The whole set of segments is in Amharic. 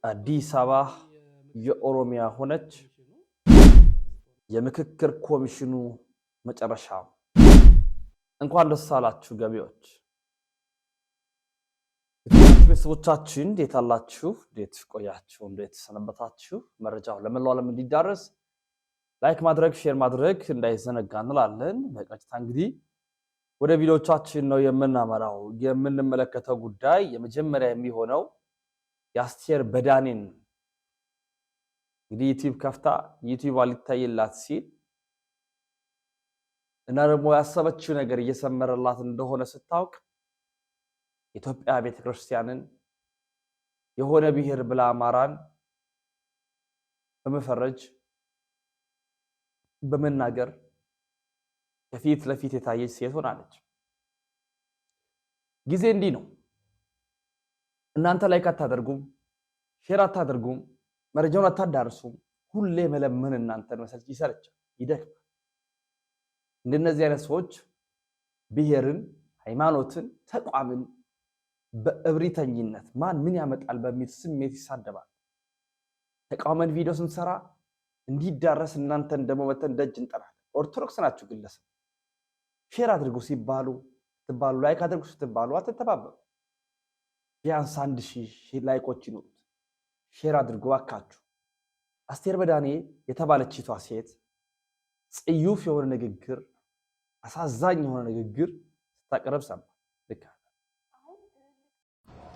አዲስ አበባ የኦሮሚያ ሆነች። የምክክር ኮሚሽኑ መጨረሻ። እንኳን ደስ አላችሁ ገቢዎች። ቤተሰቦቻችን እንዴት አላችሁ? እንዴት ቆያችሁ? እንዴት ሰነበታችሁ? መረጃው ለመላው ዓለም እንዲዳረስ ላይክ ማድረግ ሼር ማድረግ እንዳይዘነጋ እንላለን። በቀጥታ እንግዲህ ወደ ቪዲዮቻችን ነው የምናመራው። የምንመለከተው ጉዳይ የመጀመሪያ የሚሆነው የአስቴር በዳኔን እንግዲህ ዩቲዩብ ከፍታ ዩቲዩብ አልታየላት ሲል እና ደግሞ ያሰበችው ነገር እየሰመረላት እንደሆነ ስታውቅ ኢትዮጵያ ቤተክርስቲያንን የሆነ ብሔር ብላ አማራን በመፈረጅ በመናገር ከፊት ለፊት የታየች ሴት ሆናለች። ጊዜ እንዲህ ነው። እናንተ ላይክ አታደርጉም፣ ሼር አታደርጉም፣ መረጃውን አታዳርሱም። ሁሌ መለመን እናንተን መሰልች ይሰለቻል፣ ይደክማል። እንደነዚህ አይነት ሰዎች ብሔርን፣ ሃይማኖትን፣ ተቋምን በእብሪተኝነት ማን ምን ያመጣል በሚል ስሜት ይሳደባል። ተቃውመን ቪዲዮ ስንሰራ እንዲዳረስ እናንተን ደግሞ መተን ደጅ እንጠራለን። ኦርቶዶክስ ናችሁ ግለሰብ ሼር አድርጉ ሲባሉ ስትባሉ ላይክ አድርጉ ስትባሉ አትተባበሩ። ቢያንስ 1000 ላይኮች ይኑሩት። ሼር አድርጉ አካችሁ። አስቴር በዳኔ የተባለችቷ ሴት ጽዩፍ የሆነ ንግግር፣ አሳዛኝ የሆነ ንግግር ስታቀርብ ሰማ።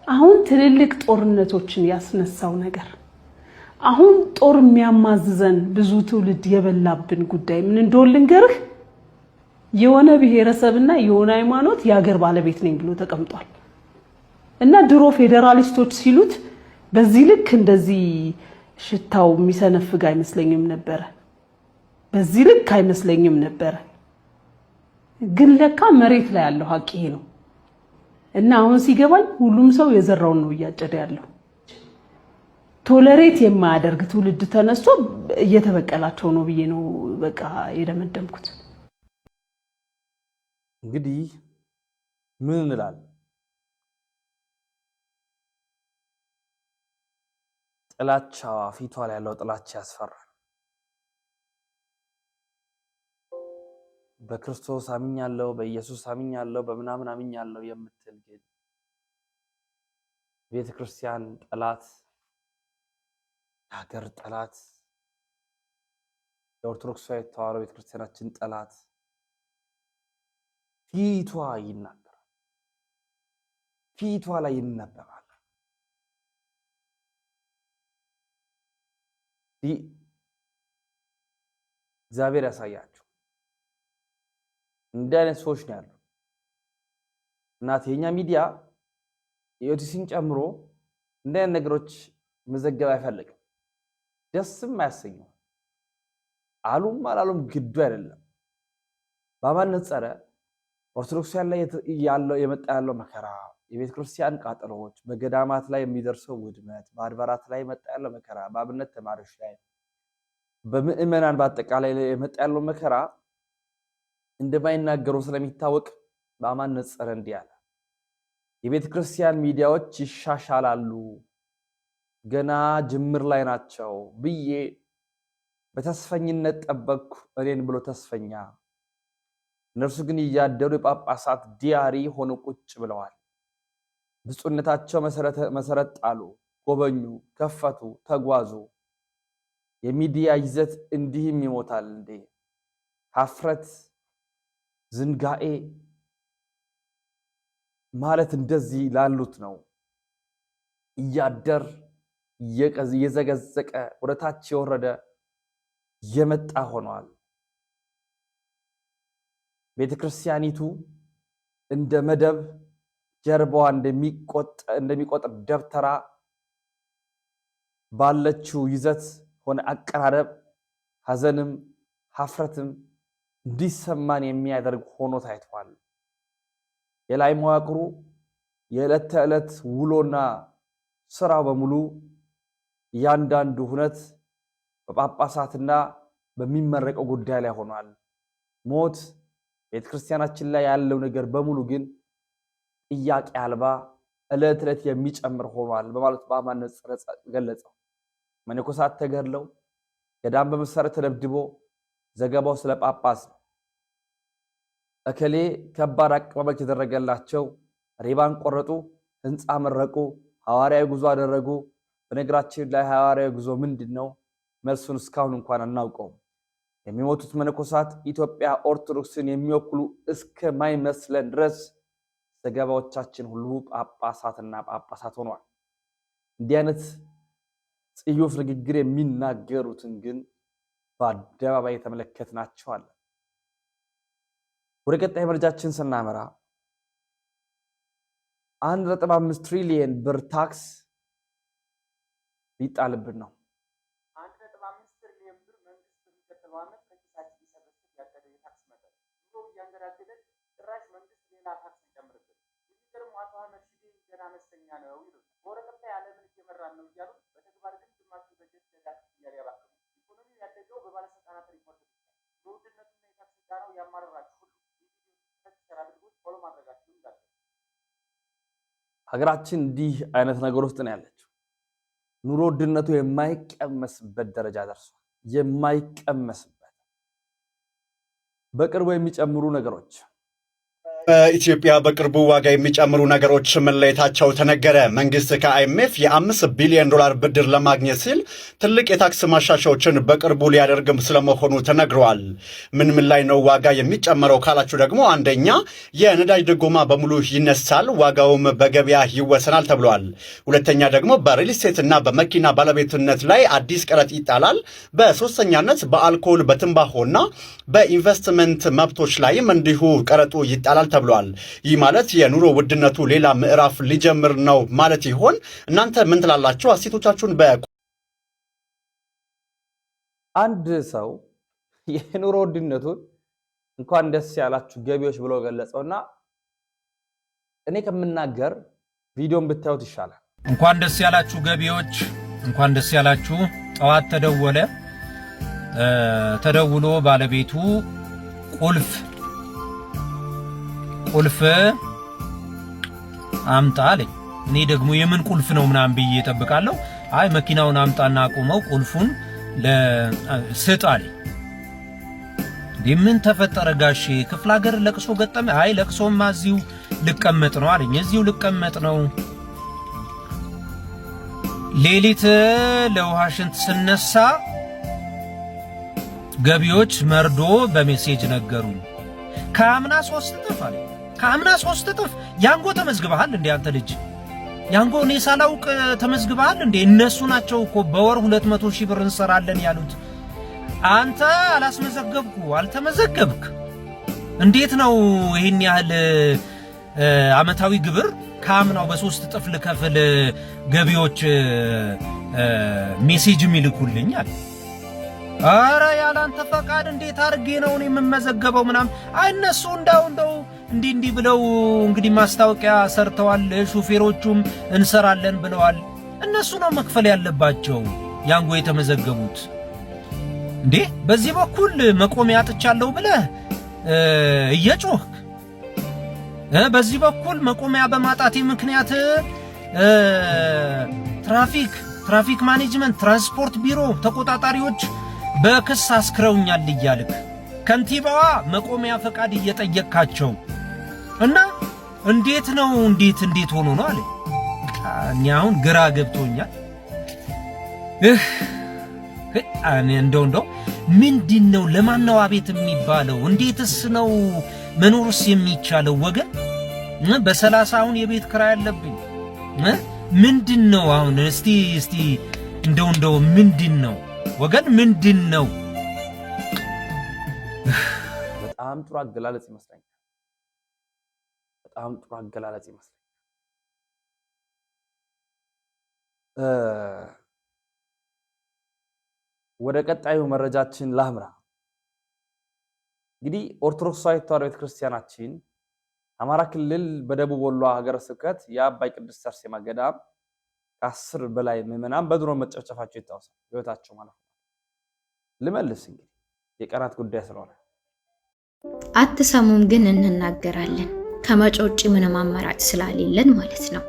አሁን ትልልቅ ጦርነቶችን ያስነሳው ነገር አሁን ጦር የሚያማዝዘን ብዙ ትውልድ የበላብን ጉዳይ ምን እንደሆነ ልንገርህ። የሆነ ብሔረሰብና የሆነ ሃይማኖት የሀገር ባለቤት ነኝ ብሎ ተቀምጧል። እና ድሮ ፌደራሊስቶች ሲሉት በዚህ ልክ እንደዚህ ሽታው የሚሰነፍግ አይመስለኝም ነበር። በዚህ ልክ አይመስለኝም ነበር። ግን ለካ መሬት ላይ ያለው ሀቅ ይሄ ነው። እና አሁን ሲገባኝ ሁሉም ሰው የዘራውን ነው እያጨደ ያለው። ቶለሬት የማያደርግ ትውልድ ተነስቶ እየተበቀላቸው ነው ብዬ ነው በቃ የደመደምኩት። እንግዲህ ምን እንላለን? ጥላቻዋ ፊቷ ላይ ያለው ጥላቻ ያስፈራል። በክርስቶስ አምኛለሁ፣ በኢየሱስ አምኛለሁ፣ በምናምን አምኛለሁ የምትል ግን ቤተክርስቲያን ጠላት፣ የሀገር ጠላት፣ የኦርቶዶክሳዊት ተዋሕዶ ቤተክርስቲያናችን ጠላት ፊቷ ይናገራል፣ ፊቷ ላይ ይነበባል። እግዚአብሔር ያሳያችሁ። እንዲህ አይነት ሰዎች ነው ያሉ። እናት የኛ ሚዲያ የኦቲሲን ጨምሮ እንዲህ አይነት ነገሮች መዘገብ አይፈልግም፣ ደስም አያሰኘው። አሉም አላሉም ግዱ አይደለም። በአማነት ጸረ ኦርቶዶክሳውያን ላይ የመጣ ያለው መከራ፣ የቤተ ክርስቲያን ቃጠሎዎች፣ በገዳማት ላይ የሚደርሰው ውድመት፣ በአድባራት ላይ የመጣ ያለው መከራ፣ በአብነት ተማሪዎች ላይ፣ በምዕመናን በአጠቃላይ ላይ የመጣ ያለው መከራ እንደማይናገሩ ስለሚታወቅ በአማነት ጸረ እንዲህ አለ። የቤተ ክርስቲያን ሚዲያዎች ይሻሻላሉ፣ ገና ጅምር ላይ ናቸው ብዬ በተስፈኝነት ጠበቅኩ። እኔን ብሎ ተስፈኛ። እነርሱ ግን እያደሩ የጳጳሳት ዲያሪ ሆነው ቁጭ ብለዋል። ብፁዕነታቸው መሰረት ጣሉ፣ ጎበኙ፣ ከፈቱ፣ ተጓዙ። የሚዲያ ይዘት እንዲህም ይሞታል እንዴ? ሀፍረት ዝንጋኤ ማለት እንደዚህ ላሉት ነው። እያደር እየዘገዘቀ ወደታች የወረደ የመጣ ሆኗል። ቤተክርስቲያኒቱ እንደ መደብ ጀርባዋ እንደሚቆጥር ደብተራ ባለችው ይዘት ሆነ አቀራረብ ሐዘንም ሀፍረትም እንዲሰማን የሚያደርግ ሆኖ ታይቷል። የላይ መዋቅሩ የዕለት ተዕለት ውሎና ስራው በሙሉ እያንዳንዱ ሁነት በጳጳሳትና በሚመረቀው ጉዳይ ላይ ሆኗል። ሞት ቤተክርስቲያናችን ላይ ያለው ነገር በሙሉ ግን ጥያቄ አልባ እለት እለት የሚጨምር ሆኗል በማለት በአማን ገለጸው። መነኮሳት ተገድለው ገዳም በመሰረት ተደብድቦ ዘገባው ስለ ጳጳስ ነው። እከሌ ከባድ አቀባበል የተደረገላቸው ሪባን ቆረጡ፣ ህንፃ መረቁ፣ ሐዋርያዊ ጉዞ አደረጉ። በነገራችን ላይ ሐዋርያዊ ጉዞ ምንድነው? መልሱን እስካሁን እንኳን አናውቀውም። የሚሞቱት መነኮሳት ኢትዮጵያ ኦርቶዶክስን የሚወክሉ እስከማይመስለን ድረስ ዘገባዎቻችን ሁሉ ጳጳሳትና ጳጳሳት ሆነዋል። እንዲህ አይነት ጽዩፍ ንግግር የሚናገሩትን ግን በአደባባይ የተመለከትናቸዋለን። ወደ ቀጣይ መረጃችን ስናመራ 1.5 ትሪሊየን ብር ታክስ ሊጣልብን ነው። 1.5 ትሪሊየን ብር መንግስት በሚቀጥለው ዓመት ከኪሳችን ሊሰበስብ ያቀደው የታክስ መጠን ኑሮ እያንገዳገደን ጭራሽ መንግስት ሌላ ታክስ ይጨምርብን። የሚገርመው አቶ አህመድ ሺዴ ገና አነስተኛ ነው ይሉት በወረቀት ላይ ዓለምን እየመራን ነው እያሉ በተግባር ግን ግማሹ በጀት ለዳት እያለ ያባክኑ። ኢኮኖሚው ያደገው በባለስልጣናት ሪፖርት ብቻ። በውድነቱና የታክስ ጫናው ያማረራችሁ ሁሉ የቪዲዮ አድርጎት ፎሎ ማድረጋችሁ እንዳለ ሀገራችን እንዲህ አይነት ነገር ውስጥ ነው ያለችው። ኑሮ ውድነቱ የማይቀመስበት ደረጃ ደርሷል። የማይቀመስበት በቅርቡ የሚጨምሩ ነገሮች በኢትዮጵያ በቅርቡ ዋጋ የሚጨምሩ ነገሮች መለየታቸው ተነገረ። መንግስት ከአይኤምኤፍ የ5 ቢሊዮን ዶላር ብድር ለማግኘት ሲል ትልቅ የታክስ ማሻሻያዎችን በቅርቡ ሊያደርግም ስለመሆኑ ተነግረዋል። ምን ላይ ነው ዋጋ የሚጨመረው ካላችሁ ደግሞ አንደኛ የነዳጅ ድጎማ በሙሉ ይነሳል፣ ዋጋውም በገበያ ይወሰናል ተብሏል። ሁለተኛ ደግሞ በሪል ስቴትና በመኪና ባለቤትነት ላይ አዲስ ቀረጥ ይጣላል። በሶስተኛነት በአልኮል በትንባሆና በኢንቨስትመንት መብቶች ላይም እንዲሁ ቀረጡ ይጣላል ተብሏል። ይህ ማለት የኑሮ ውድነቱ ሌላ ምዕራፍ ሊጀምር ነው ማለት ይሆን? እናንተ ምን ትላላችሁ? አስተያየቶቻችሁን አንድ ሰው የኑሮ ውድነቱን እንኳን ደስ ያላችሁ ገቢዎች ብሎ ገለጸውና እኔ ከምናገር ቪዲዮን ብታዩት ይሻላል። እንኳን ደስ ያላችሁ ገቢዎች፣ እንኳን ደስ ያላችሁ። ጠዋት ተደውሎ ባለቤቱ ቁልፍ አምጣ አለኝ። እኔ ደግሞ የምን ቁልፍ ነው ምናምን ብዬ እጠብቃለሁ። አይ መኪናውን አምጣና አቁመው ቁልፉን ስጥ አለኝ። ምን ተፈጠረ ጋሼ? ክፍለ ሀገር ለቅሶ ገጠመ? አይ ለቅሶማ እዚሁ ልቀመጥ ነው አለኝ። እዚሁ ልቀመጥ ነው። ሌሊት ለውሃ ሽንት ስነሳ ገቢዎች መርዶ በሜሴጅ ነገሩኝ። ከአምና 3 እጥፍ አለ። ከአምና 3 እጥፍ። ያንጎ ተመዝግበሃል እንዴ አንተ ልጅ? ያንጎ እኔ ሳላውቅ ተመዝግበሃል እንዴ? እነሱ ናቸው እኮ በወር 200,000 ብር እንሰራለን ያሉት። አንተ አልተመዘገብክ። እንዴት ነው ይሄን ያህል አመታዊ ግብር ከአምናው በ3 እጥፍ ልከፍል ገቢዎች ሜሴጅ የሚልኩልኝ አለ። አረ ያላንተ ፈቃድ እንዴት አድርጌ ነው እኔ የምመዘገበው ምናምን? አይ እነሱ እንደው እንዲህ ብለው እንግዲህ ማስታወቂያ ሰርተዋል። ሹፌሮቹም እንሰራለን ብለዋል። እነሱ ነው መክፈል ያለባቸው ያንጎ የተመዘገቡት። እንዴ በዚህ በኩል መቆሚያ አጥቻለሁ ብለህ እየጮህክ፣ በዚህ በኩል መቆሚያ በማጣቴ ምክንያት ትራፊክ ማኔጅመንት ትራንስፖርት ቢሮ ተቆጣጣሪዎች በክስ አስክረውኛል እያልክ ከንቲባዋ መቆሚያ ፈቃድ እየጠየቅካቸው እና እንዴት ሆኖ ነው አለ። እኔ አሁን ግራ ገብቶኛል። እኔ እንደው ምንድነው ለማናው አቤት የሚባለው? እንዴትስ ነው መኖርስ የሚቻለው? ወገን በ30 አሁን የቤት ክራይ አለብኝ። ምንድነው አሁን እስቲ እንደው ምንድነው ወገን ምንድነው? በጣም ጥሩ አገላለጽ ይመስለኛል። ወደ ቀጣዩ መረጃችን ላምራ። እንግዲህ ኦርቶዶክሳዊ ተዋሕዶ ቤተክርስቲያናችን አማራ ክልል በደቡብ ወሎ ሀገረ ስብከት የአባይ ቅድስት አርሴማ ገዳም ከ10 በላይ ምዕመናን በድሮን መጨፍጨፋቸው ይታወሳል። ህይወታቸው ማለት ነው። ልመልስ እንግዲህ የቀናት ጉዳይ ስለሆነ አትሰሙም ግን እንናገራለን። ከመጮ ውጪ ምንም አማራጭ ስላሌለን ማለት ነው።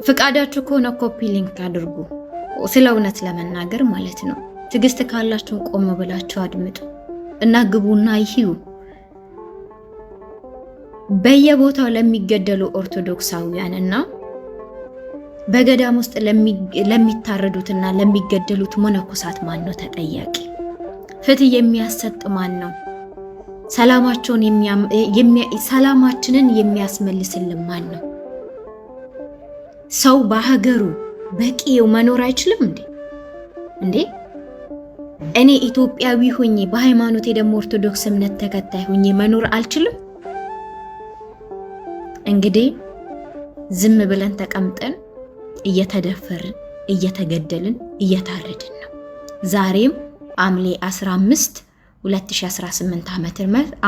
ፍቃዳችሁ ከሆነ ኮፒ ሊንክ አድርጉ። ስለ እውነት ለመናገር ማለት ነው። ትግስት ካላችሁ ቆም ብላችሁ አድምጡ እና ግቡና ይሂው። በየቦታው ለሚገደሉ ኦርቶዶክሳውያንና በገዳም ውስጥ ለሚታረዱትና ለሚገደሉት መነኮሳት ማን ነው ተጠያቂ? ፍትህ የሚያሰጥ ማን ነው? ሰላማችንን የሚያስመልስልን ማን ነው? ሰው በሀገሩ በቂው መኖር አይችልም እንዴ? እኔ ኢትዮጵያዊ ሆኜ በሃይማኖቴ ደግሞ ኦርቶዶክስ እምነት ተከታይ ሆኜ መኖር አልችልም? እንግዲህ ዝም ብለን ተቀምጠን እየተደፈርን እየተገደልን እየታረድን ነው። ዛሬም ሐምሌ 15 2018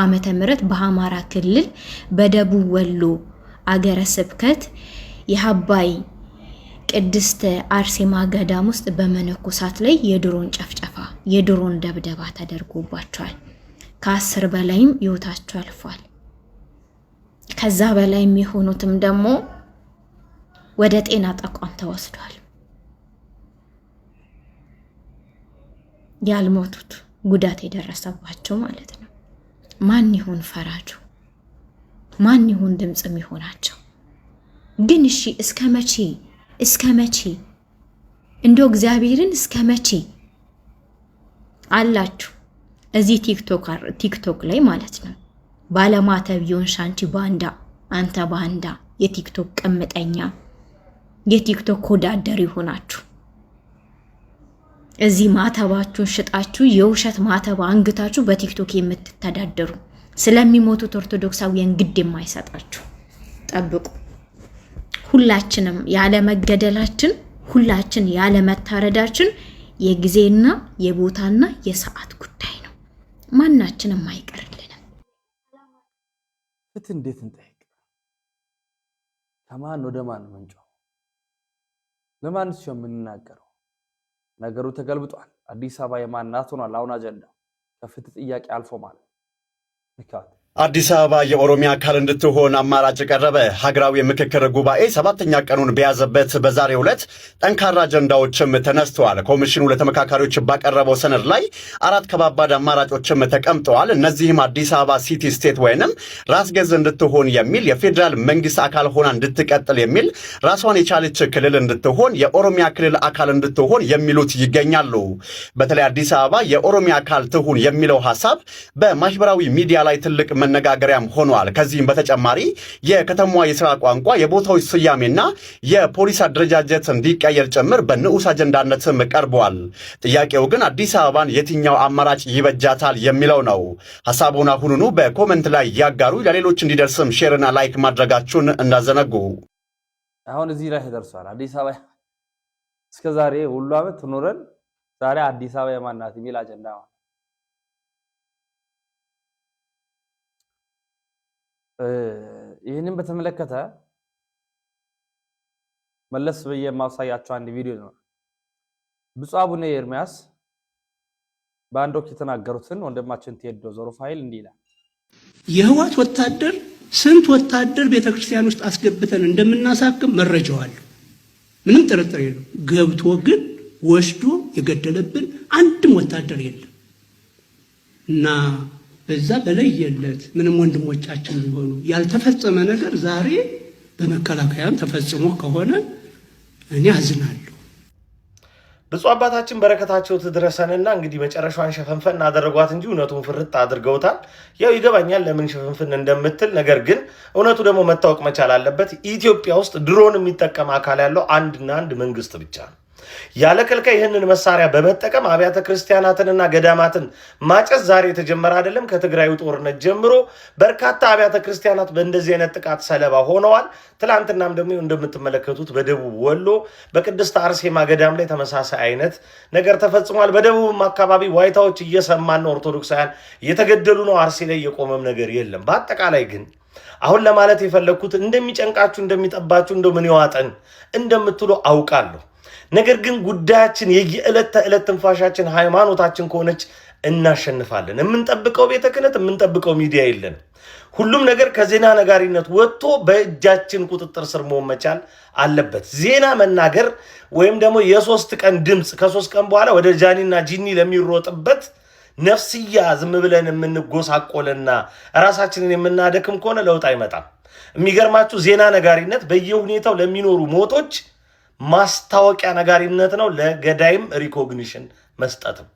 ዓመተ ምህረት በአማራ ክልል በደቡብ ወሎ አገረ ስብከት የሀባይ ቅድስት አርሴማ ገዳም ውስጥ በመነኮሳት ላይ የድሮን ጨፍጨፋ የድሮን ደብደባ ተደርጎባቸዋል። ከ10 በላይም ህይወታቸው አልፏል። ከዛ በላይ የሚሆኑትም ደግሞ ወደ ጤና ተቋም ተወስዷል። ያልሞቱት ጉዳት የደረሰባቸው ማለት ነው። ማን ይሁን ፈራጁ? ማን ይሁን ድምጽ የሚሆናቸው? ግን እሺ እስከ መቼ እንደው እግዚአብሔርን እስከ መቼ አላችሁ? እዚህ ቲክቶክ ላይ ማለት ነው ባለማተብ ይሁን ሻንቺ ባንዳ፣ አንተ ባንዳ፣ የቲክቶክ ቀምጠኛ፣ የቲክቶክ ኮዳደር ይሆናችሁ እዚህ ማተባችሁን ሽጣችሁ የውሸት ማተባ አንግታችሁ በቲክቶክ የምትተዳደሩ ስለሚሞቱት ኦርቶዶክሳውያን ግድ የማይሰጣችሁ ጠብቁ። ሁላችንም ያለ መገደላችን፣ ሁላችን ያለ መታረዳችን የጊዜና የቦታና የሰዓት ጉዳይ ነው። ማናችንም አይቀርልንም። ፍትህ እንዴት እንጠይቅ? ከማን ወደ ማን መንጫው? ለማንስ ነው የምንናገረው? ነገሩ ተገልብጧል። አዲስ አበባ የማን ናት ሆኗል አሁን አጀንዳ። ከፍትህ ጥያቄ አልፎ ማለት ነው። አዲስ አበባ የኦሮሚያ አካል እንድትሆን አማራጭ ቀረበ። ሀገራዊ የምክክር ጉባኤ 7ኛ ቀኑን በያዘበት በዛሬው ዕለት ጠንካራ አጀንዳዎችም ተነስተዋል። ኮሚሽኑ ለተመካካሪዎች ባቀረበው ሰነድ ላይ 4 ከባባድ አማራጮችም ተቀምጠዋል። እነዚህም አዲስ አበባ ሲቲ ስቴት ወይንም ራስ ገዝ እንድትሆን የሚል፣ የፌዴራል መንግስት አካል ሆና እንድትቀጥል የሚል፣ ራሷን የቻለች ክልል እንድትሆን፣ የኦሮሚያ ክልል አካል እንድትሆን የሚሉት ይገኛሉ። በተለይ አዲስ አበባ የኦሮሚያ አካል ትሁን የሚለው ሐሳብ በማህበራዊ ሚዲያ ላይ ትልቅ መነጋገሪያም ሆኗል። ከዚህም በተጨማሪ የከተማዋ የሥራ ቋንቋ፣ የቦታዎች ስያሜና የፖሊስ አደረጃጀት እንዲቀየር ጭምር በንዑስ አጀንዳነትም ቀርበዋል። ጥያቄው ግን አዲስ አበባን የትኛው አማራጭ ይበጃታል የሚለው ነው። ሐሳቡን አሁኑኑ በኮመንት ላይ ያጋሩ። ለሌሎች እንዲደርስም ሼርና ላይክ ማድረጋችሁን እንዳዘነጉ። አሁን እዚህ ላይ ተደርሷል። አዲስ አበባ እስከዛሬ ሁሉ ዓመት ኖረን ዛሬ አዲስ አበባ የማን ናት የሚል አጀንዳ ነው። ይህንን በተመለከተ መለስ ብዬ የማሳያቸው አንድ ቪዲዮ ነው። ብፁዕ አቡነ ኤርምያስ በአንድ ወቅት የተናገሩትን ወንድማችን ቴዶ ዞሩፋይል እንዲህ ይላል። የህወሓት ወታደር ስንት ወታደር ቤተክርስቲያን ውስጥ አስገብተን እንደምናሳክም መረጃው አለ። ምንም ጥርጥር የለም። ገብቶ ግን ወስዶ የገደለብን አንድም ወታደር የለም እና በዛ በለየለት ምንም ወንድሞቻችን ቢሆኑ ያልተፈጸመ ነገር ዛሬ በመከላከያም ተፈጽሞ ከሆነ እኔ አዝናለሁ። ብፁዕ አባታችን በረከታቸው ትድረሰንና እንግዲህ መጨረሻዋን ሸፈንፈን አደረጓት እንጂ እውነቱን ፍርጥ አድርገውታል። ያው ይገባኛል ለምን ሸፈንፈን እንደምትል፣ ነገር ግን እውነቱ ደግሞ መታወቅ መቻል አለበት። ኢትዮጵያ ውስጥ ድሮን የሚጠቀም አካል ያለው አንድና አንድ መንግስት ብቻ ነው። ያለ ከልካይ ይህንን መሳሪያ በመጠቀም አብያተ ክርስቲያናትንና ገዳማትን ማጨስ ዛሬ የተጀመረ አይደለም። ከትግራዩ ጦርነት ጀምሮ በርካታ አብያተ ክርስቲያናት በእንደዚህ አይነት ጥቃት ሰለባ ሆነዋል። ትላንትናም ደግሞ እንደምትመለከቱት በደቡብ ወሎ በቅድስት አርሴማ ገዳም ላይ ተመሳሳይ አይነት ነገር ተፈጽሟል። በደቡብም አካባቢ ዋይታዎች እየሰማን ነው። ኦርቶዶክሳውያን እየተገደሉ ነው። አርሲ ላይ የቆመም ነገር የለም። በአጠቃላይ ግን አሁን ለማለት የፈለግኩት እንደሚጨንቃችሁ እንደሚጠባችሁ እንደው ምን ይዋጠን እንደምትሉ አውቃለሁ። ነገር ግን ጉዳያችን የየዕለት ተዕለት ትንፋሻችን ሃይማኖታችን ከሆነች እናሸንፋለን። የምንጠብቀው ቤተ ክህነት የምንጠብቀው ሚዲያ የለን። ሁሉም ነገር ከዜና ነጋሪነት ወጥቶ በእጃችን ቁጥጥር ስር መሆን መቻል አለበት። ዜና መናገር ወይም ደግሞ የሶስት ቀን ድምፅ ከ3 ቀን በኋላ ወደ ጃኒና ጂኒ ለሚሮጥበት ነፍስያ ዝም ብለን የምንጎሳቆልና ራሳችንን የምናደክም ከሆነ ለውጥ አይመጣም። የሚገርማችሁ ዜና ነጋሪነት በየሁኔታው ለሚኖሩ ሞቶች ማስታወቂያ ነጋሪነት ነው፣ ለገዳይም ሪኮግኒሽን መስጠትም።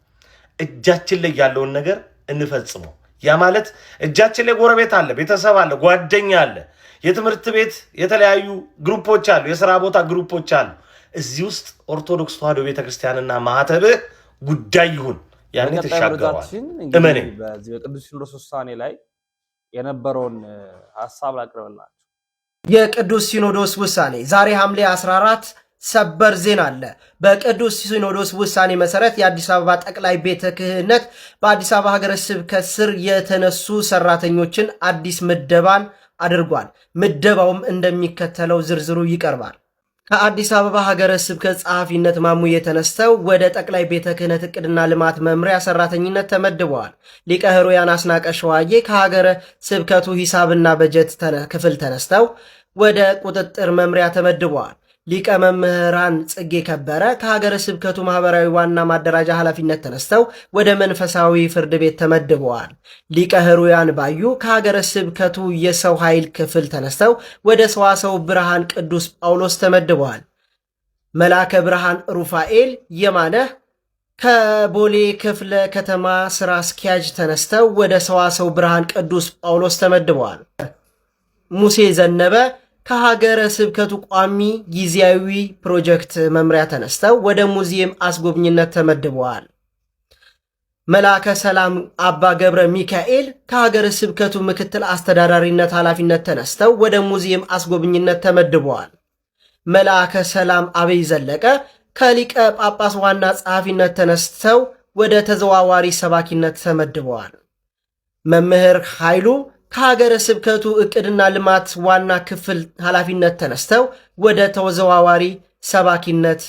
እጃችን ላይ ያለውን ነገር እንፈጽመው። ያ ማለት እጃችን ላይ ጎረቤት አለ፣ ቤተሰብ አለ፣ ጓደኛ አለ፣ የትምህርት ቤት የተለያዩ ግሩፖች አሉ፣ የሥራ ቦታ ግሩፖች አሉ። እዚህ ውስጥ ኦርቶዶክስ ተዋሕዶ ቤተክርስቲያንና ማህተብህ ጉዳይ ይሁን። ያኔ ተሻገረዋል። እመኔ በዚህ በቅዱስ ሲኖዶስ ውሳኔ ላይ የነበረውን ሐሳብ ላቅርብላችሁ። የቅዱስ ሲኖዶስ ውሳኔ ዛሬ ሐምሌ 14 ሰበር ዜና አለ። በቅዱስ ሲኖዶስ ውሳኔ መሰረት የአዲስ አበባ ጠቅላይ ቤተ ክህነት በአዲስ አበባ ሀገረ ስብከት ስር የተነሱ ሰራተኞችን አዲስ ምደባን አድርጓል። ምደባውም እንደሚከተለው ዝርዝሩ ይቀርባል። ከአዲስ አበባ ሀገረ ስብከት ጸሐፊነት ማሙዬ ተነስተው ወደ ጠቅላይ ቤተ ክህነት እቅድና ልማት መምሪያ ሰራተኝነት ተመድበዋል። ሊቀ ሕሩያን አስናቀ ሸዋዬ ከሀገረ ስብከቱ ሂሳብና በጀት ክፍል ተነስተው ወደ ቁጥጥር መምሪያ ተመድበዋል። ሊቀ መምህራን ጽጌ ከበረ ከሀገረ ስብከቱ ማህበራዊ ዋና ማደራጃ ኃላፊነት ተነስተው ወደ መንፈሳዊ ፍርድ ቤት ተመድበዋል። ሊቀ ሕሩያን ባዩ ከሀገረ ስብከቱ የሰው ኃይል ክፍል ተነስተው ወደ ሰዋሰው ብርሃን ቅዱስ ጳውሎስ ተመድበዋል። መላከ ብርሃን ሩፋኤል የማነህ ከቦሌ ክፍለ ከተማ ስራ አስኪያጅ ተነስተው ወደ ሰዋሰው ብርሃን ቅዱስ ጳውሎስ ተመድበዋል። ሙሴ ዘነበ ከሀገረ ስብከቱ ቋሚ ጊዜያዊ ፕሮጀክት መምሪያ ተነስተው ወደ ሙዚየም አስጎብኝነት ተመድበዋል። መልአከ ሰላም አባ ገብረ ሚካኤል ከሀገረ ስብከቱ ምክትል አስተዳዳሪነት ኃላፊነት ተነስተው ወደ ሙዚየም አስጎብኝነት ተመድበዋል። መልአከ ሰላም አበይ ዘለቀ ከሊቀ ጳጳስ ዋና ጸሐፊነት ተነስተው ወደ ተዘዋዋሪ ሰባኪነት ተመድበዋል። መምህር ኃይሉ ከሀገረ ስብከቱ እቅድና ልማት ዋና ክፍል ኃላፊነት ተነስተው ወደ ተዘዋዋሪ ሰባኪነት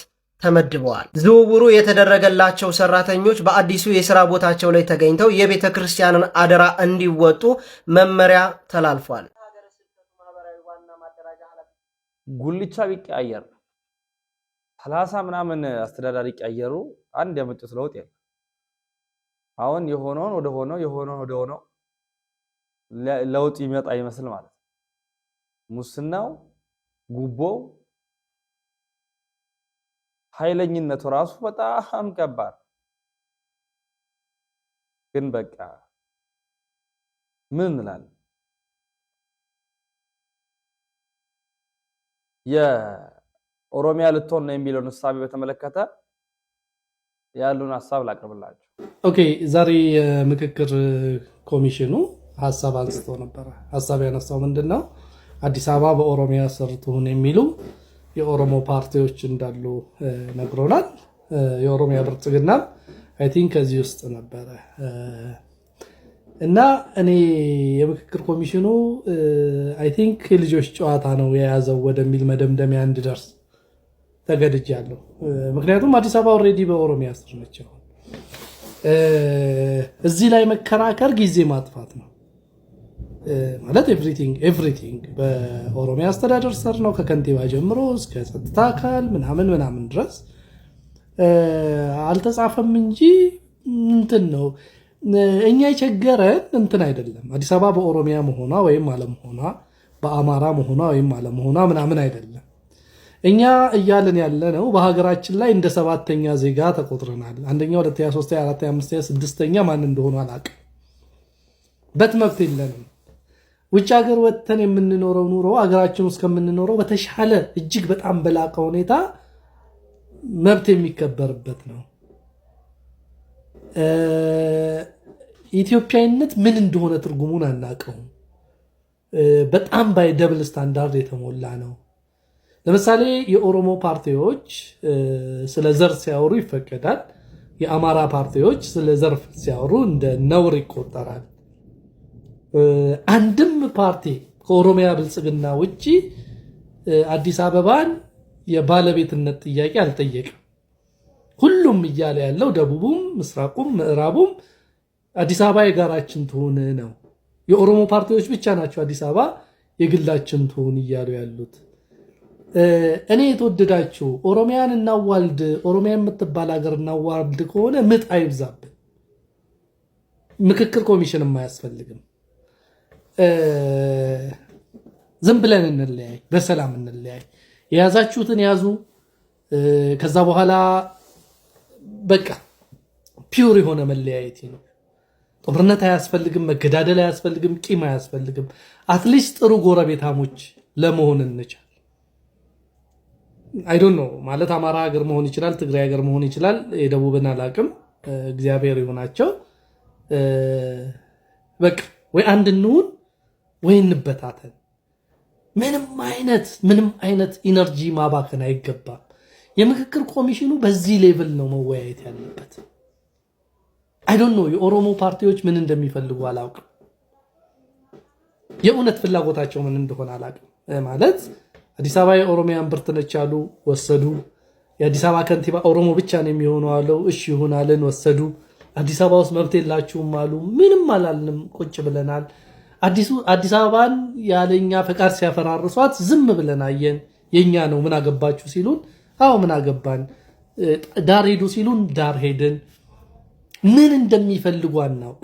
ተመድበዋል። ዝውውሩ የተደረገላቸው ሰራተኞች በአዲሱ የሥራ ቦታቸው ላይ ተገኝተው የቤተ ክርስቲያንን አደራ እንዲወጡ መመሪያ ተላልፏል። ጉልቻ ቢቀያየር 30 ምናምን አስተዳዳሪ ቀየሩ፣ አንድ ያመጡት ለውጥ የለም። አሁን የሆነውን ወደ ሆነው የሆነውን ወደ ሆነው ለውጥ ይመጣ ይመስል ማለት ነው። ሙስናው፣ ጉቦው፣ ኃይለኝነቱ ራሱ በጣም ከባድ ግን በቃ ምን እንላለን? የኦሮሚያ ልትሆን ነው የሚለውን ሐሳብ በተመለከተ ያሉን ሐሳብ ላቅርብላችሁ። ኦኬ፣ ዛሬ የምክክር ኮሚሽኑ ሐሳብ አንስቶ ነበር። ሐሳብ ያነሳው ምንድነው? አዲስ አበባ በኦሮሚያ ስር ትሁን የሚሉ የኦሮሞ ፓርቲዎች እንዳሉ ነግሮናል። የኦሮሚያ ብልጽግና አይ ቲንክ ከዚህ ውስጥ ነበረ እና እኔ የምክክር ኮሚሽኑ አይ ቲንክ የልጆች ጨዋታ ነው የያዘው ወደሚል መደምደሚያ እንድደርስ ተገድጃለሁ። ምክንያቱም አዲስ አበባ ኦልሬዲ በኦሮሚያ ስር ነች። እዚህ ላይ መከራከር ጊዜ ማጥፋት ነው ማለት ኤቭሪቲንግ በኦሮሚያ አስተዳደር ስር ነው፣ ከከንቲባ ጀምሮ እስከ ጸጥታ አካል ምናምን ድረስ አልተጻፈም እንጂ እንትን ነው። እኛ የቸገረን እንትን አይደለም አዲስ አበባ በኦሮሚያ መሆኗ ወይም አለመሆኗ፣ በአማራ መሆኗ ወይም አለመሆኗ ምናምን አይደለም። እኛ እያልን ያለ ነው በሀገራችን ላይ እንደ 7ኛ ዜጋ ተቆጥረናል። አንደኛ፣ ሁለተኛ፣ ሶስተኛ፣ አራተኛ፣ አምስተኛ፣ ስድስተኛ ማን እንደሆነ አላውቅም። በት መብት የለንም። ውጭ ሀገር ወጥተን የምንኖረው ኑሮ ሀገራችን ውስጥ ከምንኖረው በተሻለ እጅግ በጣም በላቀ ሁኔታ መብት የሚከበርበት ነው። ኢትዮጵያዊነት ምን እንደሆነ ትርጉሙን አናውቀውም። በጣም ባይ ደብል ስታንዳርድ የተሞላ ነው። ለምሳሌ የኦሮሞ ፓርቲዎች ስለ ዘር ሲያወሩ ይፈቀዳል። የአማራ ፓርቲዎች ስለ ዘር ሲያወሩ እንደ ነውር ይቆጠራል። አንድም ፓርቲ ከኦሮሚያ ብልጽግና ውጪ አዲስ አበባን የባለቤትነት ጥያቄ አልጠየቅም። ሁሉም እያለ ያለው ደቡቡም፣ ምስራቁም፣ ምዕራቡም አዲስ አበባ የጋራችን ትሆን ነው። የኦሮሞ ፓርቲዎች ብቻ ናቸው አዲስ አበባ የግላችን ትሁን እያሉ ያሉት። እኔ የተወደዳችሁ ኦሮሚያን እናዋልድ፣ ኦሮሚያ የምትባል ሀገር እናዋልድ ከሆነ ምጥ አይብዛብን። ምክክር ኮሚሽን አያስፈልግም። ዝም ብለን እንለያይ፣ በሰላም እንለያይ። የያዛችሁትን ያዙ። ከዛ በኋላ በቃ ፒውር የሆነ መለያየት ነው። ጦርነት አያስፈልግም፣ መገዳደል አያስፈልግም፣ ቂም አያስፈልግም። አትሊስት ጥሩ ጎረቤታሞች ለመሆን እንችል። አይ ዶንት ኖ ማለት አማራ ሀገር መሆን ይችላል፣ ትግራይ ሀገር መሆን ይችላል። የደቡብን አላቅም፣ እግዚአብሔር ይሆናቸው። በቃ ወይ አንድ እንሁን ወይ እንበታተን። ምንም አይነት ኢነርጂ ማባከን አይገባም። የምክክር ኮሚሽኑ በዚህ ሌቭል ነው መወያየት ያለበት። አይ ዶንት ኖ የኦሮሞ ፓርቲዎች ምን እንደሚፈልጉ አላውቅም። የእውነት ፍላጎታቸው ምን እንደሆነ አላውቅም። ማለት አዲስ አበባ የኦሮሚያን ብርት ነች አሉ፣ ወሰዱ። የአዲስ አበባ ከንቲባ ኦሮሞ ብቻ ነው የሚሆነው አለው፣ እሺ ይሁን አለን፣ ወሰዱ። አዲስ አበባ ውስጥ መብት የላችሁም አሉ፣ ምንም አላልንም፣ ቁጭ ብለናል። አዲስ አበባን ያለኛ ፈቃድ ሲያፈራርሷት ዝም ብለን አየን። የኛ ነው ምን አገባችሁ ሲሉን፣ አዎ ምን አገባን። ዳር ሄዱ ሲሉን ዳር ሄድን። ምን እንደሚፈልጉ አናውቅ።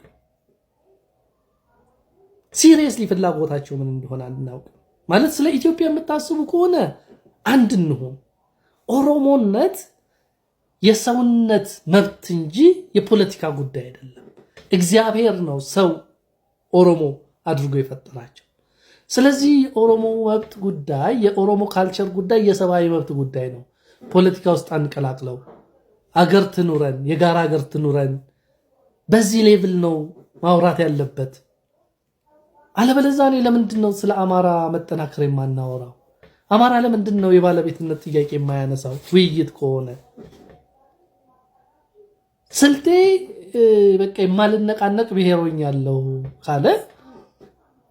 ሲሪየስሊ ፍላጎታቸው ምን እንደሆነ አናውቅ። ማለት ስለ ኢትዮጵያ የምታስቡ ከሆነ አንድ እንሁን። ኦሮሞነት የሰውነት መብት እንጂ የፖለቲካ ጉዳይ አይደለም። እግዚአብሔር ነው ሰው ኦሮሞ አድርጎ የፈጠራቸው። ስለዚህ የኦሮሞ መብት ጉዳይ፣ የኦሮሞ ካልቸር ጉዳይ የሰብአዊ መብት ጉዳይ ነው። ፖለቲካ ውስጥ አንቀላቅለው። አገር ትኑረን፣ የጋራ አገር ትኑረን። በዚህ ሌቭል ነው ማውራት ያለበት። አለበለዚያ እኔ ለምንድን ነው ስለ አማራ መጠናከር የማናወራው? አማራ ለምንድን ነው የባለቤትነት ጥያቄ የማያነሳው? ውይይት ከሆነ ስልጤ በቃ የማልነቃነቅ ብሔሮኛለሁ ካለ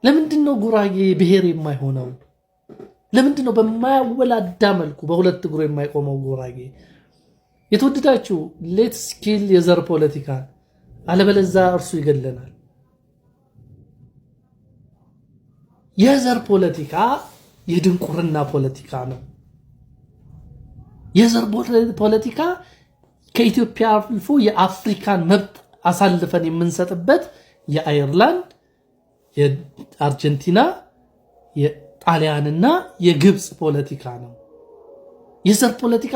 ለምንድን ነው ጉራጌ ብሔር የማይሆነው? ለምንድን ነው በማያወላዳ መልኩ በሁለት እግሩ የማይቆመው ጉራጌ? የተወደዳችሁ ሌትስ ኪል የዘር ፖለቲካ፣ አለበለዚያ እርሱ ይገለናል። የዘር ፖለቲካ የድንቁርና ፖለቲካ ነው። የዘር ፖለቲካ ከኢትዮጵያ አልፎ የአፍሪካን መብት አሳልፈን የምንሰጥበት የአየርላንድ፣ የአርጀንቲና፣ የጣሊያንና የግብፅ ፖለቲካ ነው። የዘር ፖለቲካ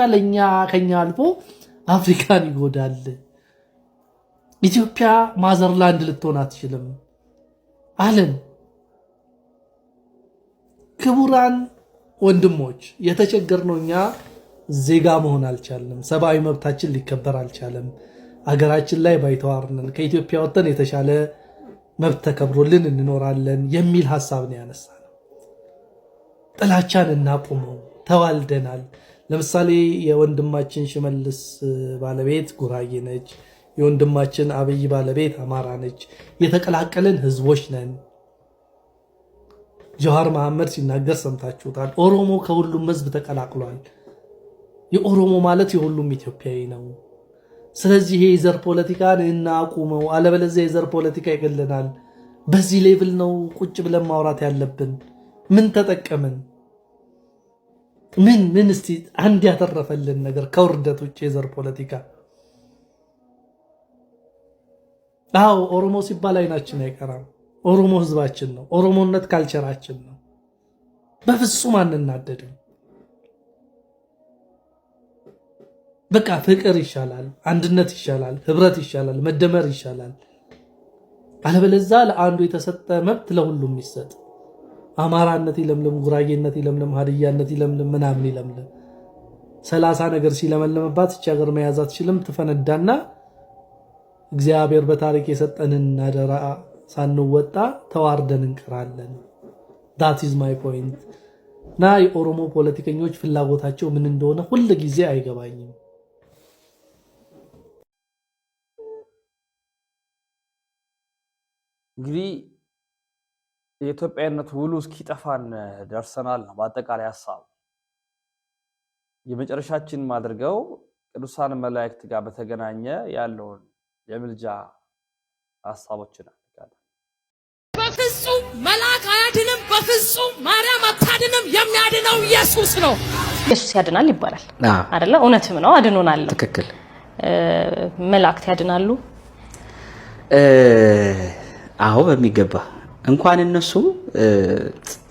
ከኛ አልፎ አፍሪካን ይጎዳል። ኢትዮጵያ ማዘርላንድ ልትሆን አትችልም አለን። ክቡራን ወንድሞች፣ የተቸገርነው እኛ ዜጋ መሆን አልቻለም። ሰብአዊ መብታችን ሊከበር አልቻለም። አገራችን ላይ ባይተዋርነን ከኢትዮጵያ ወጥተን የተሻለ መብት ተከብሮልን እንኖራለን የሚል ሐሳብ ነው ያነሳነው። ጥላቻን እናቁመው። ተዋልደናል። ለምሳሌ የወንድማችን ሽመልስ ባለቤት ጉራጌ ነች። የወንድማችን አብይ ባለቤት አማራ ነች። የተቀላቀለን ህዝቦች ነን። ጀዋር መሐመድ ሲናገር ሰምታችሁታል። ኦሮሞ ከሁሉም ህዝብ ተቀላቅሏል። የኦሮሞ ማለት የሁሉም ኢትዮጵያዊ ነው። ስለዚህ ይሄ የዘር ፖለቲካን እናቁመው፣ አለበለዚያ የዘር ፖለቲካ ይገለናል። በዚህ ሌቭል ነው ቁጭ ብለን ማውራት ያለብን። ምን ተጠቀምን? ምን እስቲ አንድ ያተረፈልን ነገር ከውርደት ውጭ የዘር ፖለቲካ? አዎ ኦሮሞ ሲባል አይናችን አይቀራም። ኦሮሞ ህዝባችን ነው። ኦሮሞነት ካልቸራችን ነው። በፍጹም አንናደድም። በቃ ፍቅር ይሻላል፣ አንድነት ይሻላል፣ ህብረት ይሻላል፣ መደመር ይሻላል። አለበለዚያ ለአንዱ የተሰጠ መብት ለሁሉም ይሰጥ። አማራነት ይለምልም፣ ጉራጌነት ይለምልም፣ ሀዲያነት ይለምልም፣ ምናምን ይለምልም። 30 ነገር ሲለመለምባት እቺ ሀገር መያዝ አትችልም። ትፈነዳና እግዚአብሔር በታሪክ የሰጠንን አደራ ሳንወጣ ተዋርደን እንቀራለን። that is my point። እና የኦሮሞ ፖለቲከኞች ፍላጎታቸው ምን እንደሆነ ሁሉ ጊዜ አይገባኝም። እንግዲህ የኢትዮጵያነት ውሉ እስኪጠፋን ደርሰናል ነው በአጠቃላይ ሐሳብ። የመጨረሻችን ማድርገው ቅዱሳን መላእክት ጋር በተገናኘ ያለውን የምልጃ ሐሳቦችን በፍጹም መልአክ አያድንም፣ በፍጹም ማርያም አታድንም። የሚያድነው ኢየሱስ ነው። ኢየሱስ ያድናል ይባላል አይደለ? እውነትም ነው፣ አድኖናል። ትክክል። መላእክት ያድናሉ? አዎ በሚገባ። እንኳን እነሱ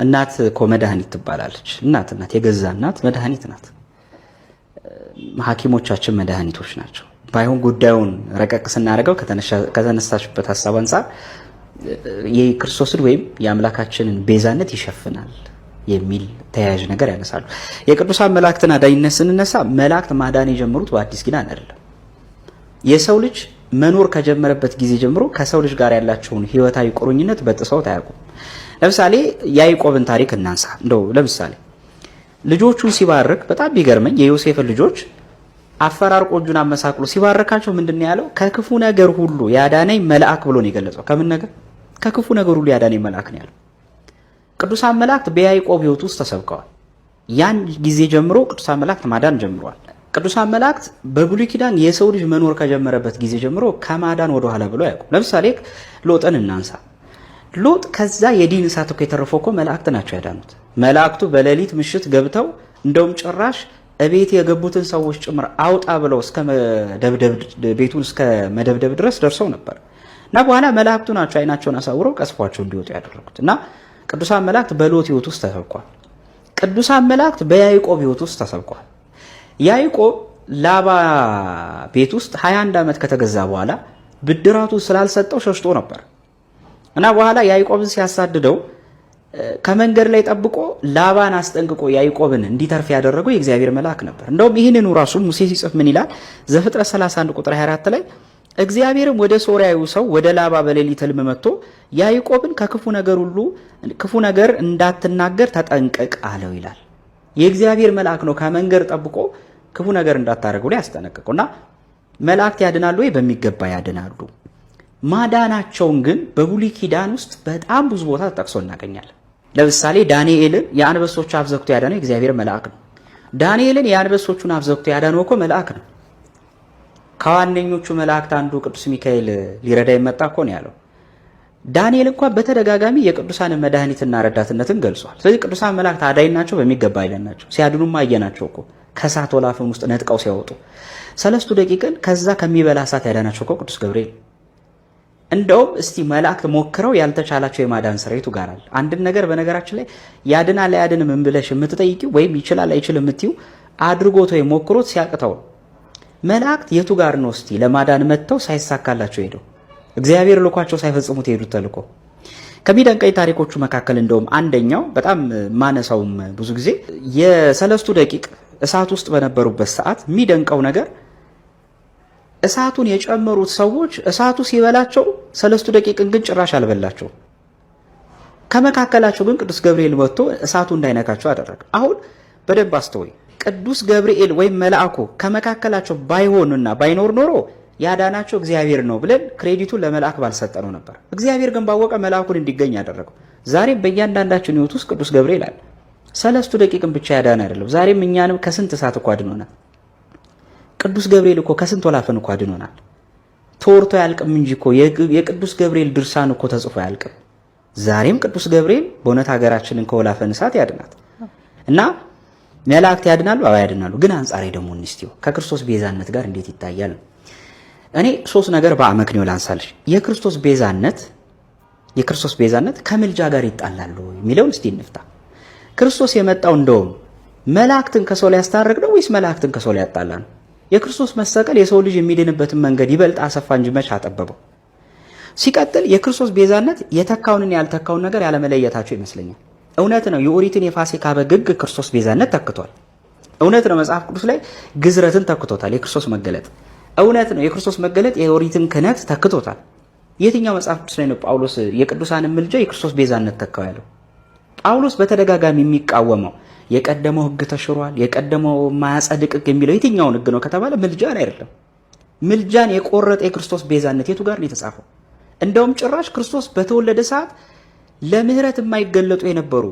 እናት እኮ መድኃኒት ትባላለች። እናት የገዛ እናት መድኃኒት ናት። ሐኪሞቻችን መድኃኒቶች ናቸው። ባይሆን ጉዳዩን ረቀቅ ስናደርገው ከተነሳችበት ሐሳብ አንፃር የክርስቶስን ወይም የአምላካችንን ቤዛነት ይሸፍናል የሚል ተያያዥ ነገር ያነሳሉ። የቅዱሳን መላእክትን አዳኝነት ስንነሳ መላእክት ማዳን የጀመሩት በአዲስ ኪዳን አይደለም። የሰው ልጅ መኖር ከጀመረበት ጊዜ ጀምሮ ከሰው ልጅ ጋር ያላቸውን ህይወታዊ ቁርኝነት በጥሰውት አያውቁም። ለምሳሌ ያዕቆብን ታሪክ እናንሳ። እንደው ለምሳሌ ልጆቹን ሲባርክ በጣም ቢገርመኝ የዮሴፍን ልጆች አፈራርቆ እጁን አመሳቅሎ ሲባርካቸው ምንድነው ያለው? ከክፉ ነገር ሁሉ ያዳነኝ መልአክ ብሎ ነው የገለጸው። ከምን ነገር? ከክፉ ነገር ሁሉ ያዳነኝ መልአክ ነው ያለው። ቅዱሳን መላእክት በያዕቆብ ህይወት ውስጥ ተሰብከዋል። ያን ጊዜ ጀምሮ ቅዱሳን መላእክት ማዳን ጀምረዋል። ቅዱሳን መላእክት በብሉይ ኪዳን የሰው ልጅ መኖር ከጀመረበት ጊዜ ጀምሮ ከማዳን ወደ ኋላ ብሎ ያውቁ። ለምሳሌ ሎጥን እናንሳ። ሎጥ ከዛ የዲን እሳት እኮ የተረፈው እኮ መላእክት ናቸው ያዳኑት። መላእክቱ በሌሊት ምሽት ገብተው እንደውም ጭራሽ እቤት የገቡትን ሰዎች ጭምር አውጣ ብለው እስከ መደብደብ ቤቱን እስከ መደብደብ ድረስ ደርሰው ነበር። እና በኋላ መላእክቱ ናቸው አይናቸውን አሳውረው ቀስፏቸው እንዲወጡ ያደረጉት። እና ቅዱሳን መላእክት በሎጥ ህይወት ውስጥ ተሰብከዋል። ቅዱሳን መላእክት በያዕቆብ ህይወት ውስጥ ተሰብከዋል። ያዕቆብ ላባ ቤት ውስጥ 21 ዓመት ከተገዛ በኋላ ብድራቱ ስላልሰጠው ሸሽቶ ነበር እና በኋላ ያዕቆብን ሲያሳድደው ከመንገድ ላይ ጠብቆ ላባን አስጠንቅቆ ያዕቆብን እንዲተርፍ ያደረገው የእግዚአብሔር መልአክ ነበር። እንደውም ይህንኑ ራሱ ሙሴ ሲጽፍ ምን ይላል? ዘፍጥረት 31 ቁጥር 24 ላይ እግዚአብሔርም ወደ ሶርያዊ ሰው ወደ ላባ በሌሊት ሕልም መጥቶ ያዕቆብን ከክፉ ነገር ሁሉ ክፉ ነገር እንዳትናገር ተጠንቀቅ አለው ይላል። የእግዚአብሔር መልአክ ነው ከመንገድ ጠብቆ ክፉ ነገር እንዳታረጉ ላይ ያስጠነቀቀውና መላእክት ያድናሉ ወይ? በሚገባ ያድናሉ። ማዳናቸውን ግን በብሉይ ኪዳን ውስጥ በጣም ብዙ ቦታ ተጠቅሶ እናገኛለን። ለምሳሌ ዳንኤልን የአንበሶቹ አፍ ዘግቶ ያዳነው የእግዚአብሔር መልአክ ነው። ዳንኤልን የአንበሶቹን አፍ ዘግቶ ያዳነው እኮ መልአክ ነው። ከዋነኞቹ መላእክት አንዱ ቅዱስ ሚካኤል ሊረዳ የመጣ እኮ ነው ያለው። ዳንኤል እንኳን በተደጋጋሚ የቅዱሳን መድኃኒትና ረዳትነትን ገልጿል። ስለዚህ ቅዱሳን መላእክት አዳኝ ናቸው፣ በሚገባ አይለን ናቸው። ሲያድኑም አየናቸው እኮ ከእሳት ወላፈን ውስጥ ነጥቀው ሲያወጡ። ሰለስቱ ደቂቅን ከዛ ከሚበላ እሳት ያዳናቸው እኮ ቅዱስ ገብርኤል። እንደውም እስቲ መላእክት ሞክረው ያልተቻላቸው የማዳን ስራይቱ ጋር አለ። አንድን ነገር በነገራችን ላይ ያድናል አያድንም ምን ብለሽ የምትጠይቂው ወይም ይችላል አይችልም የምትይው አድርጎት ወይ ሞክሮት ሲያቅተው መላእክት የቱ ጋር ነው እስቲ ለማዳን መጥተው ሳይሳካላቸው ሄደው እግዚአብሔር ልኳቸው ሳይፈጽሙት ሄዱት ተልኮ። ከሚደንቀኝ ታሪኮቹ መካከል እንደውም አንደኛው በጣም ማነሳውም ብዙ ጊዜ የሰለስቱ ደቂቅ እሳት ውስጥ በነበሩበት ሰዓት የሚደንቀው ነገር እሳቱን የጨመሩት ሰዎች እሳቱ ሲበላቸው ሰለስቱ ደቂቅን ግን ጭራሽ አልበላቸው። ከመካከላቸው ግን ቅዱስ ገብርኤል መጥቶ እሳቱ እንዳይነካቸው አደረገ። አሁን በደንብ አስተውይ። ቅዱስ ገብርኤል ወይም መልአኩ ከመካከላቸው ባይሆንና ባይኖር ኖሮ ያዳናቸው እግዚአብሔር ነው ብለን ክሬዲቱን ለመልአክ ባልሰጠነው ነበር። እግዚአብሔር ግን ባወቀ መልአኩን እንዲገኝ ያደረገው። ዛሬም በእያንዳንዳችን ሕይወት ውስጥ ቅዱስ ገብርኤል አለ። ሰለስቱ ደቂቅን ብቻ ያዳነ አይደለም፣ ዛሬም እኛንም ከስንት እሳት እኮ አድኖናል። ቅዱስ ገብርኤል እኮ ከስንት ወላፈን እኮ አድኖናል። ተወርቶ ያልቅም እንጂ እኮ የቅዱስ ገብርኤል ድርሳን እኮ ተጽፎ ያልቅም። ዛሬም ቅዱስ ገብርኤል በእውነት ሀገራችንን ከወላፈን እሳት ያድናት እና መላእክት ያድናሉ። አዎ ያድናሉ። ግን አንጻሬ ደግሞ እንስቲው ከክርስቶስ ቤዛነት ጋር እንዴት ይታያል? እኔ ሶስት ነገር በአመክንዮ ላንሳልሽ። የክርስቶስ ቤዛነት ከምልጃ ጋር ይጣላሉ የሚለውን እስቲ እንፍታ። ክርስቶስ የመጣው እንደውም መላእክትን ከሰው ላይ ያስታርቅ ነው ወይስ መላእክትን ከሰው ላይ ያጣላ ነው? የክርስቶስ መሰቀል የሰው ልጅ የሚድንበትን መንገድ ይበልጥ አሰፋ እንጂ መች አጠበበው? ሲቀጥል የክርስቶስ ቤዛነት የተካውንና ያልተካውን ነገር ያለመለየታቸው ይመስለኛል። እውነት ነው የኦሪትን የፋሲካ በግ ክርስቶስ ቤዛነት ተክቷል። እውነት ነው መጽሐፍ ቅዱስ ላይ ግዝረትን ተክቶታል የክርስቶስ መገለጥ። እውነት ነው የክርስቶስ መገለጥ የኦሪትን ክህነት ተክቶታል። የትኛው መጽሐፍ ቅዱስ ላይ ነው ጳውሎስ የቅዱሳንን ምልጃ የክርስቶስ ቤዛነት ተካው ያለው? ጳውሎስ በተደጋጋሚ የሚቃወመው የቀደመው ሕግ ተሽሯል፣ የቀደመው ማያጸድቅ የሚለው የትኛውን ሕግ ነው ከተባለ ምልጃን አይደለም። ምልጃን የቆረጠ የክርስቶስ ቤዛነት የቱ ጋር ነው የተጻፈው? እንደውም ጭራሽ ክርስቶስ በተወለደ ሰዓት ለምህረት የማይገለጡ የነበሩ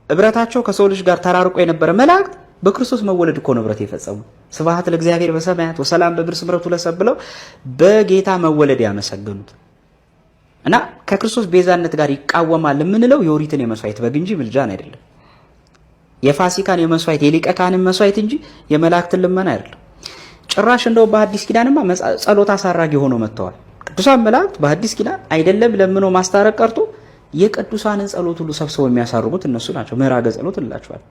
እብረታቸው ከሰው ልጅ ጋር ተራርቆ የነበረ መላእክት በክርስቶስ መወለድ እኮ ነው እብረት የፈጸሙ። ስብሐት ለእግዚአብሔር በሰማያት ወሰላም በምድር ስምረቱ ለሰብ ብለው በጌታ መወለድ ያመሰገኑት። እና ከክርስቶስ ቤዛነት ጋር ይቃወማል የምንለው የኦሪትን የመስዋዕት በግ እንጂ ምልጃን አይደለም። የፋሲካን የመስዋዕት የሊቀ ካህንን መስዋዕት እንጂ የመላእክትን ልመና አይደለም። ጭራሽ እንደው በአዲስ ኪዳንማ ጸሎት አሳራጊ ሆኖ መጥተዋል። ቅዱሳን መላእክት በአዲስ ኪዳን አይደለም ለምኖ ማስታረቅ ቀርቶ የቅዱሳንን ጸሎት ሁሉ ሰብስበው የሚያሳርጉት እነሱ ናቸው። ምዕራገ ጸሎት እንላቸዋል።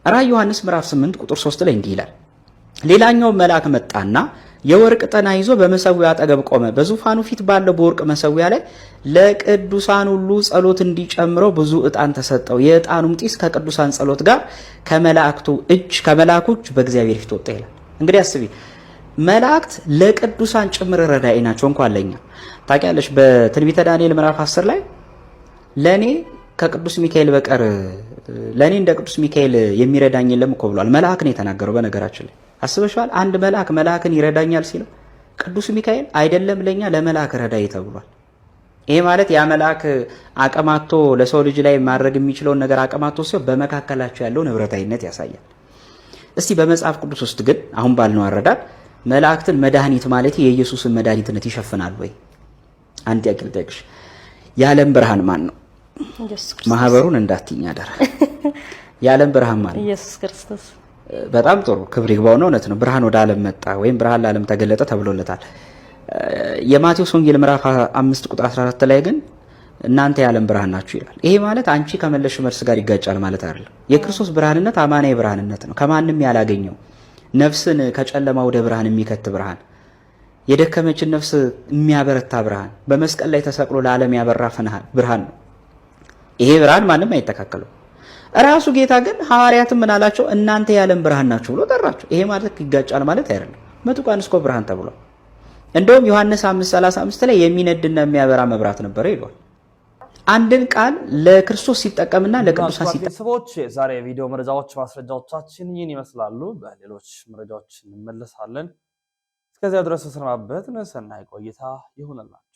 ራዕይ ዮሐንስ ምዕራፍ 8 ቁጥር 3 ላይ እንዲህ ይላል፣ ሌላኛው መልአክ መጣና የወርቅ ጠና ይዞ በመሰዊያ አጠገብ ቆመ። በዙፋኑ ፊት ባለው በወርቅ መሰዊያ ላይ ለቅዱሳን ሁሉ ጸሎት እንዲጨምረው ብዙ ዕጣን ተሰጠው። የዕጣኑም ጢስ ከቅዱሳን ጸሎት ጋር ከመላእክቶች በእግዚአብሔር ፊት ወጣ ይላል። እንግዲህ አስቢ፣ መላእክት ለቅዱሳን ጭምር ረዳኢ ናቸው። እንኳን ለኛ ታውቂያለሽ፣ በትንቢተ ዳንኤል ምዕራፍ 10 ላይ ለኔ ከቅዱስ ሚካኤል በቀር ለኔ እንደ ቅዱስ ሚካኤል የሚረዳኝ የለም እኮ ብሏል። መልአክ ነው የተናገረው። በነገራችን ላይ አስበሽዋል? አንድ መልአክን ይረዳኛል ሲለው ቅዱስ ሚካኤል አይደለም ለኛ ለመልአክ ረዳኢ ተብሏል። ይሄ ማለት ያ መልአክ አቀማቶ ለሰው ልጅ ላይ ማድረግ የሚችለውን ነገር አቀማቶ ሲሆን በመካከላቸው ያለውን ህብረታዊነት ያሳያል። እስቲ በመጽሐፍ ቅዱስ ውስጥ ግን አሁን ባልነው አረዳድ መላእክትን መድኃኒት ማለት የኢየሱስን መድኃኒትነት ይሸፍናል ወይ? አንድ ጥያቄ ልጠይቅሽ። የዓለም ብርሃን ማን ነው? ማህበሩን እንዳትይኝ አደራ። የዓለም ብርሃን ማን ነው? ኢየሱስ ክርስቶስ። በጣም ጥሩ፣ ክብር ይግባው ነው። እውነት ነው። ብርሃን ወደ ዓለም መጣ ወይም ብርሃን ለዓለም ተገለጠ ተብሎለታል። የማቴዎስ ወንጌል ምዕራፍ 5 ቁጥር 14 ላይ ግን እናንተ የዓለም ብርሃን ናችሁ ይላል። ይሄ ማለት አንቺ ከመለሽ መልስ ጋር ይጋጫል ማለት አይደለም። የክርስቶስ ብርሃንነት አማናዊ ብርሃንነት ነው። ከማንም ያላገኘው ነፍስን ከጨለማ ወደ ብርሃን የሚከት ብርሃን፣ የደከመችን ነፍስ የሚያበረታ ብርሃን፣ በመስቀል ላይ ተሰቅሎ ለዓለም ያበራ ብርሃን ነው። ይሄ ብርሃን ማንም አይተካከለው። ራሱ ጌታ ግን ሐዋርያትም ምን አላቸው? እናንተ የዓለም ብርሃን ናችሁ ብሎ ጠራቸው። ይሄ ማለት ይጋጫል ማለት አይደለም። መጥቋን እስኮ ብርሃን ተብሏል። እንደውም ዮሐንስ 5:35 ላይ የሚነድና የሚያበራ መብራት ነበረ ይሏል። አንድን ቃል ለክርስቶስ ሲጠቀምና ለቅዱሳን ቤተሰቦች ዛሬ የቪዲዮ መረጃዎች ማስረጃዎቻችን ይህን ይመስላሉ። በሌሎች መረጃዎች እንመለሳለን። እስከዚያ ድረስ ተሰናበትን። ሰናይ ቆይታ ይሁንላችሁ።